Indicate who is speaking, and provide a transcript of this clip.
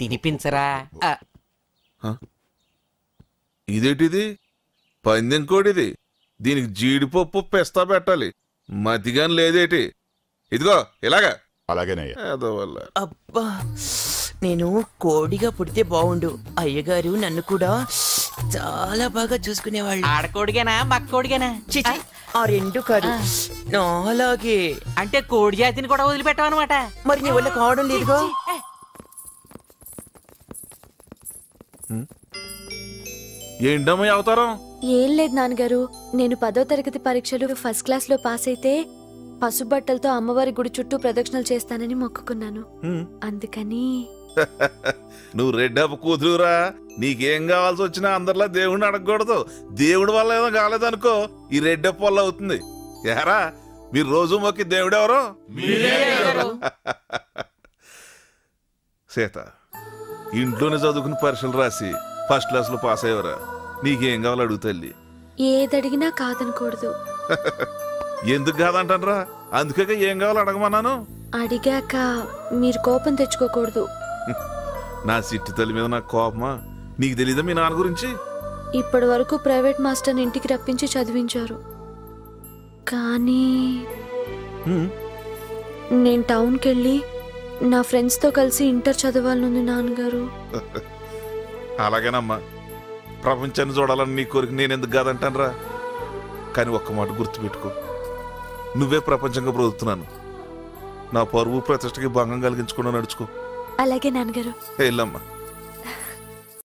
Speaker 1: తినిపించరా?
Speaker 2: ఇదేటిది? పందెం కోడిది. దీనికి జీడిపప్పు పెస్తా పెట్టాలి. మతిగాని లేదేటి? ఇదిగో ఇలాగా.
Speaker 3: అలాగేనయ్యా.
Speaker 4: అబ్బా, నేను కోడిగా పుడితే బాగుండు. అయ్యగారు నన్ను కూడా చాలా బాగా చూసుకునేవాళ్ళు.
Speaker 1: ఆడకోడిగానా మక్కోడిగానా?
Speaker 4: ఆ రెండు కాదు, నాలాగే.
Speaker 1: అంటే కోడి జాతిని కూడా వదిలిపెట్టావన్నమాట.
Speaker 4: మరి నీ వల్ల కావడం లేదుగా.
Speaker 2: ఏంటమ్మా అవతారం?
Speaker 5: ఏం లేదు నాన్నగారు, నేను 10వ తరగతి పరీక్షలు ఫస్ట్ క్లాస్ లో పాస్ అయితే పసుబట్టలతో అమ్మవారి గుడి చుట్టూ ప్రదక్షిణలు చేస్తానని మొక్కుకున్నాను. అందుకని
Speaker 2: నువ్వు రెడ్డప్ప కూతురురా. నీకేం కావాల్సి వచ్చినా అందరిలా దేవుడిని అడగకూడదు. దేవుడి వల్ల ఏదో కాలేదనుకో, ఈ రెడ్డప్ప వల్ల అవుతుంది. యారా, మీరు రోజు మొక్కి దేవుడెవరో? సీత, ఇంట్లోనే చదువుకుని పరీక్షలు రాసి ఫస్ట్ క్లాస్ లో పాస్ అయ్యవరా. నీకేం కావాలి అడుగుతల్లి.
Speaker 5: ఏదడిగినా కాదనకూడదు.
Speaker 2: ఎందుకు కాదంటారా? అందుకే ఏం కావాలో అడగమన్నాను.
Speaker 5: అడిగాక మీరు కోపం తెచ్చుకోకూడదు.
Speaker 2: నా సిట్టి తల్లి మీద నాకు కోపమా? నీకు తెలీదా మీ నాన్న గురించి?
Speaker 5: ఇప్పటి వరకు ప్రైవేట్ మాస్టర్ని ఇంటికి రప్పించి చదివించారు. కానీ నేను టౌన్కి వెళ్ళి నా ఫ్రెండ్స్తో కలిసి ఇంటర్ చదవాలనుంది నాన్నగారు.
Speaker 2: అలాగేనమ్మా, ప్రపంచాన్ని చూడాలని నీ కోరిక నేనెందుకు కాదంటానరా? కానీ ఒక్క మాట గుర్తుపెట్టుకో, నువ్వే ప్రపంచంగా బ్రతుకుతున్నాను. నా పరువు ప్రతిష్టకి భంగం కలిగించకుండా నడుచుకో.
Speaker 5: అలాగే నాన్నగారు.
Speaker 2: వెళ్ళమ్మా.